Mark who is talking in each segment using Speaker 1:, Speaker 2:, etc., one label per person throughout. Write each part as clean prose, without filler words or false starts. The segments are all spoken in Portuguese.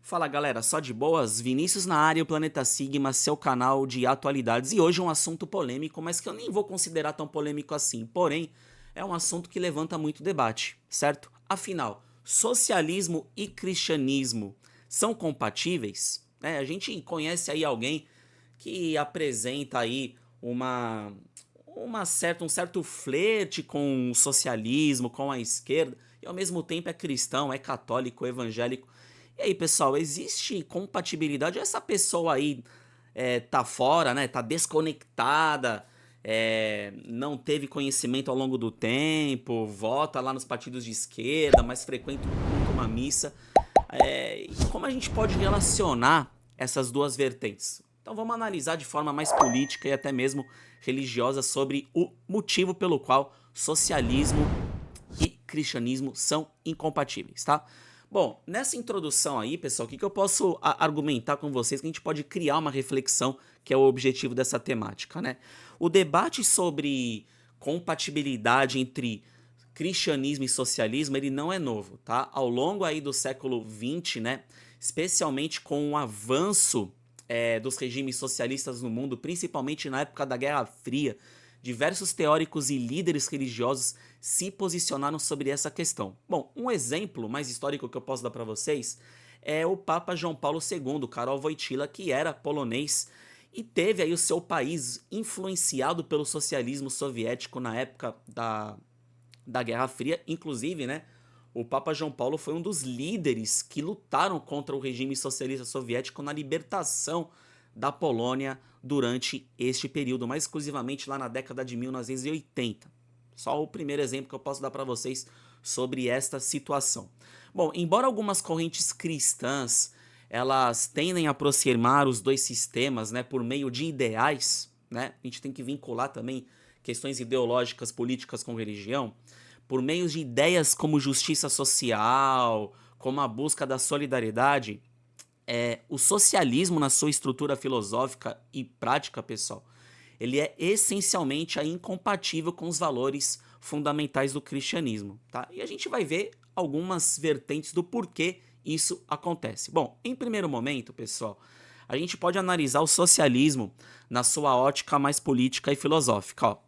Speaker 1: Fala galera, só de boas? Vinícius na área, o Planeta Sigma, seu canal de atualidades. E hoje é um assunto polêmico, mas que eu nem vou considerar tão polêmico assim. Porém, é um assunto que levanta muito debate, certo? Afinal, socialismo e cristianismo são compatíveis? A gente conhece aí alguém que apresenta aí um certo flerte com o socialismo, com a esquerda, e ao mesmo tempo é cristão, é católico, evangélico. E aí, pessoal, existe compatibilidade? Ou essa pessoa aí tá fora, né? Tá desconectada, não teve conhecimento ao longo do tempo, vota lá nos partidos de esquerda, mas frequenta muito uma missa. E como a gente pode relacionar essas duas vertentes? Então vamos analisar de forma mais política e até mesmo religiosa sobre o motivo pelo qual socialismo e cristianismo são incompatíveis, tá? Bom, nessa introdução aí, pessoal, o que eu posso argumentar com vocês que a gente pode criar uma reflexão que é o objetivo dessa temática, né? O debate sobre compatibilidade entre cristianismo e socialismo, ele não é novo, tá? Ao longo aí do século XX, né, especialmente com o avanço dos regimes socialistas no mundo, principalmente na época da Guerra Fria, diversos teóricos e líderes religiosos se posicionaram sobre essa questão. Bom, um exemplo mais histórico que eu posso dar para vocês é o Papa João Paulo II, Karol Wojtyła, que era polonês e teve aí o seu país influenciado pelo socialismo soviético na época da Guerra Fria. Inclusive, né, o Papa João Paulo foi um dos líderes que lutaram contra o regime socialista soviético na libertação da Polônia durante este período, mais exclusivamente lá na década de 1980. Só o primeiro exemplo que eu posso dar para vocês sobre esta situação. Bom, embora algumas correntes cristãs elas tendem a aproximar os dois sistemas, né, por meio de ideais, né, a gente tem que vincular também questões ideológicas, políticas com religião, por meio de ideias como justiça social, como a busca da solidariedade. O socialismo, na sua estrutura filosófica e prática, pessoal, ele é essencialmente incompatível com os valores fundamentais do cristianismo, tá? E a gente vai ver algumas vertentes do porquê isso acontece. Bom, em primeiro momento, pessoal, a gente pode analisar o socialismo na sua ótica mais política e filosófica, ó.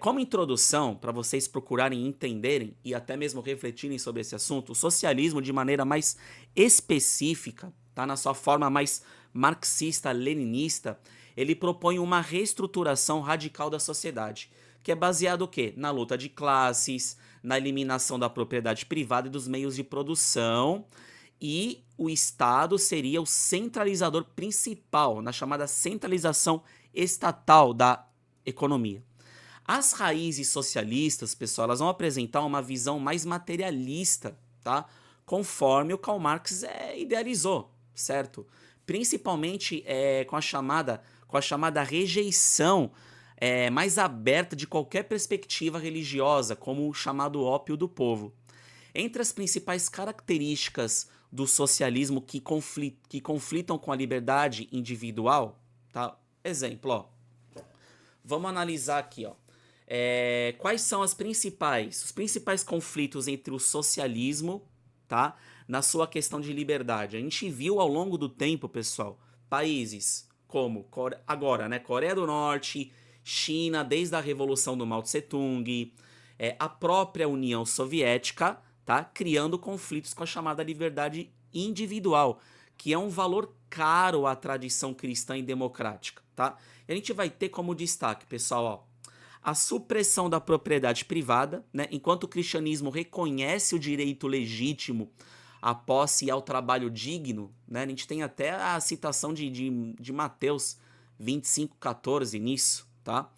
Speaker 1: Como introdução, para vocês procurarem entenderem e até mesmo refletirem sobre esse assunto, o socialismo, de maneira mais específica, tá, na sua forma mais marxista-leninista, ele propõe uma reestruturação radical da sociedade, que é baseado o quê? Na luta de classes, na eliminação da propriedade privada e dos meios de produção, e o Estado seria o centralizador principal, na chamada centralização estatal da economia. As raízes socialistas, pessoal, elas vão apresentar uma visão mais materialista, tá? Conforme o Karl Marx idealizou, certo? Principalmente com a chamada rejeição mais aberta de qualquer perspectiva religiosa, como o chamado ópio do povo. Entre as principais características do socialismo que conflitam com a liberdade individual, tá? Exemplo, ó. Vamos analisar aqui, ó. Quais são os principais conflitos entre o socialismo, tá, na sua questão de liberdade? A gente viu ao longo do tempo, pessoal, países como agora, né, Coreia do Norte, China, desde a Revolução do Mao Tse Tung, a própria União Soviética, tá, criando conflitos com a chamada liberdade individual, que é um valor caro à tradição cristã e democrática, tá? E a gente vai ter como destaque, pessoal, ó, a supressão da propriedade privada, né? Enquanto o cristianismo reconhece o direito legítimo à posse e ao trabalho digno, né? A gente tem até a citação de Mateus 25:14 nisso, tá?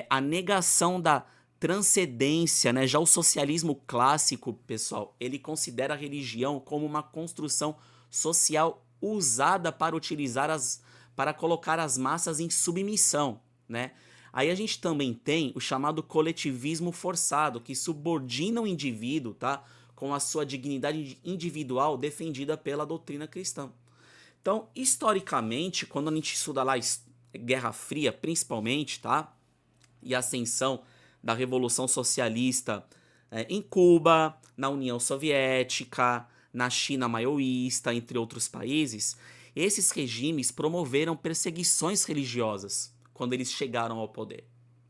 Speaker 1: A negação da transcendência, né? Já o socialismo clássico, pessoal, ele considera a religião como uma construção social usada para colocar as massas em submissão, né? Aí a gente também tem o chamado coletivismo forçado, que subordina o indivíduo, tá, com a sua dignidade individual defendida pela doutrina cristã. Então, historicamente, quando a gente estuda lá Guerra Fria, principalmente, tá, e a ascensão da Revolução Socialista em Cuba, na União Soviética, na China maoísta, entre outros países, esses regimes promoveram perseguições religiosas quando eles chegaram ao poder,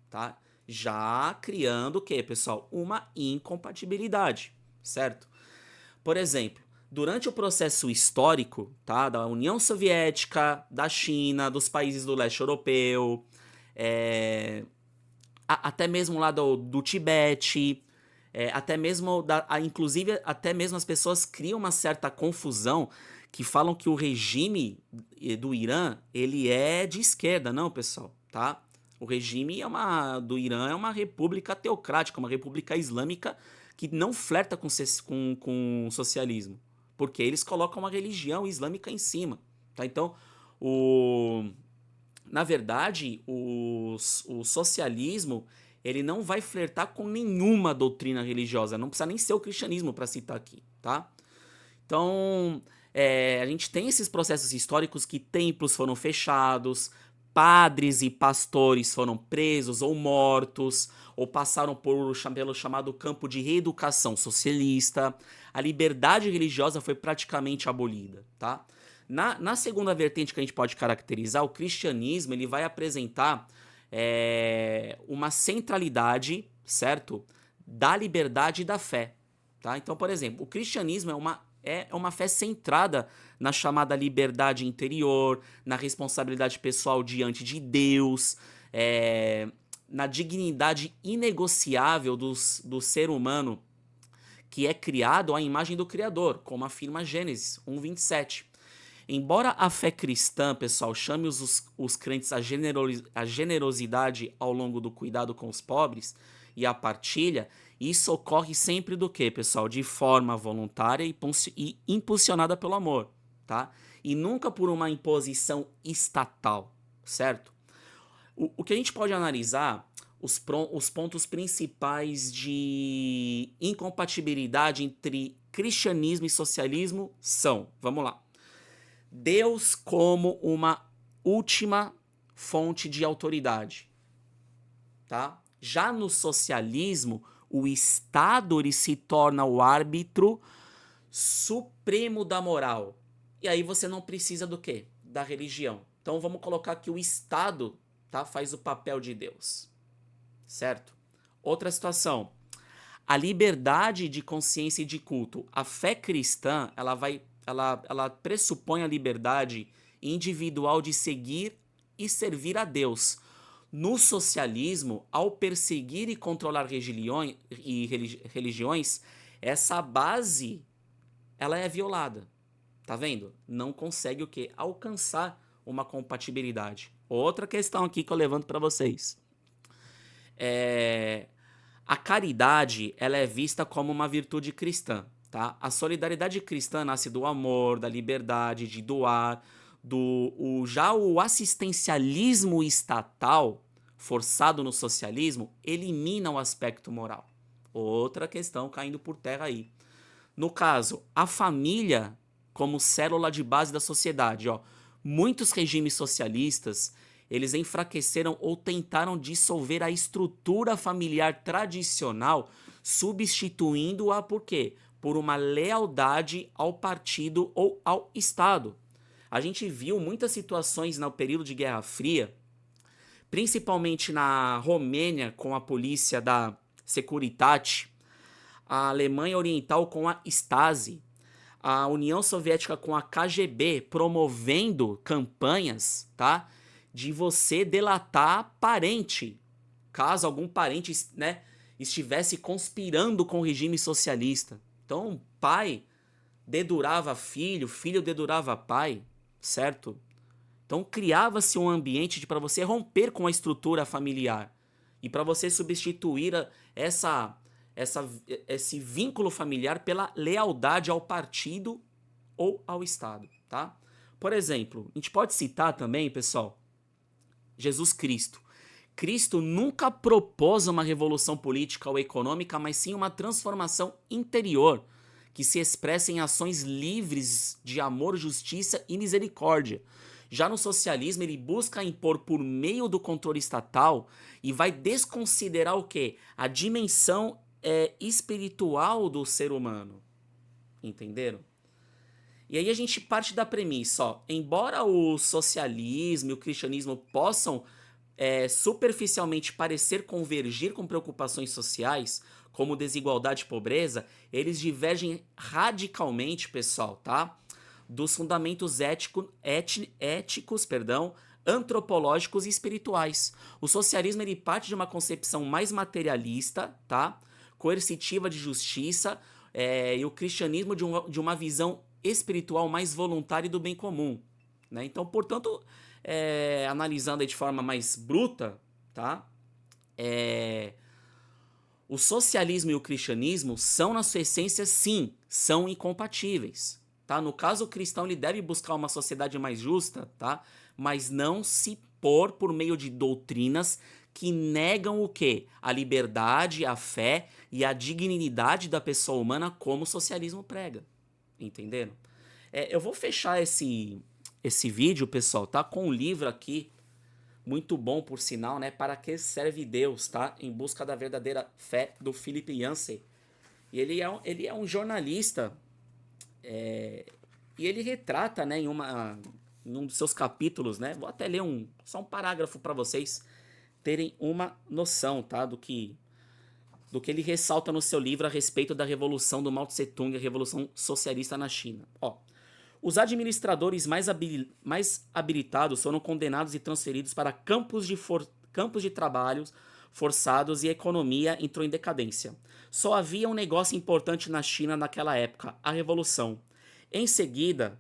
Speaker 1: tá? Já criando o quê, pessoal? Uma incompatibilidade, certo? Por exemplo, durante o processo histórico, tá, da União Soviética, da China, dos países do leste europeu, é, até mesmo lá do Tibete, até mesmo, inclusive, até mesmo as pessoas criam uma certa confusão que falam que o regime do Irã, ele é de esquerda. Não, pessoal, tá? O regime do Irã é uma república teocrática, uma república islâmica que não flerta com socialismo, porque eles colocam a religião islâmica em cima, tá? Então, na verdade, o socialismo, ele não vai flertar com nenhuma doutrina religiosa, não precisa nem ser o cristianismo para citar aqui, tá? Então, a gente tem esses processos históricos que templos foram fechados, padres e pastores foram presos ou mortos, ou passaram pelo chamado campo de reeducação socialista. A liberdade religiosa foi praticamente abolida, tá? Na segunda vertente que a gente pode caracterizar, o cristianismo ele vai apresentar uma centralidade, certo? Da liberdade e da fé, tá? Então, por exemplo, o cristianismo é uma fé centrada na chamada liberdade interior, na responsabilidade pessoal diante de Deus, na dignidade inegociável do ser humano que é criado à imagem do Criador, como afirma Gênesis 1:27. Embora a fé cristã, pessoal, chame os crentes à generosidade ao longo do cuidado com os pobres e a partilha, isso ocorre sempre do quê, pessoal? De forma voluntária e impulsionada pelo amor, tá? E nunca por uma imposição estatal, certo? O que a gente pode analisar, os pontos principais de incompatibilidade entre cristianismo e socialismo são, vamos lá, Deus como uma última fonte de autoridade, tá? Já no socialismo, o Estado ele se torna o árbitro supremo da moral. E aí você não precisa do quê? Da religião. Então vamos colocar que o Estado, tá, faz o papel de Deus, certo? Outra situação, a liberdade de consciência e de culto. A fé cristã, ela pressupõe a liberdade individual de seguir e servir a Deus. No socialismo, ao perseguir e controlar religiões, essa base ela é violada. Tá vendo? Não consegue o quê? Alcançar uma compatibilidade. Outra questão aqui que eu levanto para vocês. A caridade, ela é vista como uma virtude cristã, tá? A solidariedade cristã nasce do amor, da liberdade, de doar, já o assistencialismo estatal, forçado no socialismo, elimina o aspecto moral. Outra questão caindo por terra aí. No caso, a família como célula de base da sociedade, ó. Muitos regimes socialistas, eles enfraqueceram ou tentaram dissolver a estrutura familiar tradicional, substituindo-a por quê? Por uma lealdade ao partido ou ao Estado. A gente viu muitas situações no período de Guerra Fria, principalmente na Romênia com a polícia da Securitate, a Alemanha Oriental com a Stasi, a União Soviética com a KGB, promovendo campanhas, tá, de você delatar parente, caso algum parente, né, estivesse conspirando com o regime socialista. Então, pai dedurava filho, filho dedurava pai, certo? Então, criava-se um ambiente para você romper com a estrutura familiar e para você substituir esse vínculo familiar pela lealdade ao partido ou ao Estado, tá? Por exemplo, a gente pode citar também, pessoal, Jesus Cristo. Cristo nunca propôs uma revolução política ou econômica, mas sim uma transformação interior que se expressa em ações livres de amor, justiça e misericórdia. Já no socialismo, ele busca impor por meio do controle estatal e vai desconsiderar o quê? A dimensão espiritual do ser humano. Entenderam? E aí a gente parte da premissa, ó, embora o socialismo e o cristianismo possam superficialmente parecer convergir com preocupações sociais, como desigualdade e pobreza, eles divergem radicalmente, pessoal, tá? Dos fundamentos éticos, perdão, antropológicos e espirituais. O socialismo ele parte de uma concepção mais materialista, tá? Coercitiva de justiça, e o cristianismo de uma visão espiritual mais voluntária e do bem comum, né? Então, portanto, analisando aí de forma mais bruta, tá? É, o socialismo e o cristianismo são, na sua essência, sim, são incompatíveis, tá? No caso, o cristão ele deve buscar uma sociedade mais justa, tá? Mas não se pôr por meio de doutrinas que negam o quê? A liberdade, a fé e a dignidade da pessoa humana como o socialismo prega. Entenderam? Eu vou fechar esse vídeo, pessoal, tá? Com um livro aqui, muito bom, por sinal, né? Para que serve Deus, tá? Em busca da verdadeira fé, do Philip Yancey. E ele é um jornalista, e ele retrata, né, em um dos seus capítulos, né? Vou até ler só um parágrafo para vocês terem uma noção, tá? Do que ele ressalta no seu livro a respeito da revolução do Mao Tse Tung, a revolução socialista na China. Ó, os administradores mais habilitados foram condenados e transferidos para campos de trabalho forçados e a economia entrou em decadência. Só havia um negócio importante na China naquela época, a revolução. Em seguida,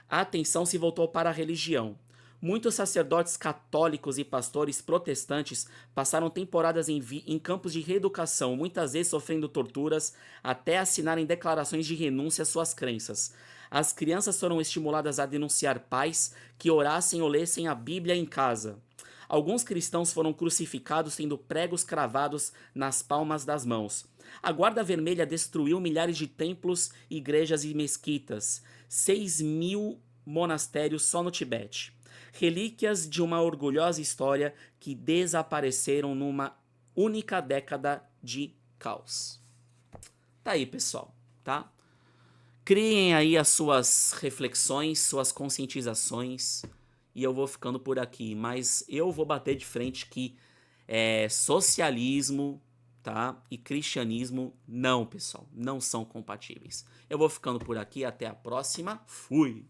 Speaker 1: a atenção se voltou para a religião. Muitos sacerdotes católicos e pastores protestantes passaram temporadas em campos de reeducação, muitas vezes sofrendo torturas, até assinarem declarações de renúncia às suas crenças. As crianças foram estimuladas a denunciar pais que orassem ou lessem a Bíblia em casa. Alguns cristãos foram crucificados tendo pregos cravados nas palmas das mãos. A Guarda Vermelha destruiu milhares de templos, igrejas e mesquitas. 6.000 monastérios só no Tibete. Relíquias de uma orgulhosa história que desapareceram numa única década de caos. Tá aí, pessoal, tá? Criem aí as suas reflexões, suas conscientizações, e eu vou ficando por aqui. Mas eu vou bater de frente que socialismo, tá, e cristianismo não, pessoal, não são compatíveis. Eu vou ficando por aqui, até a próxima. Fui!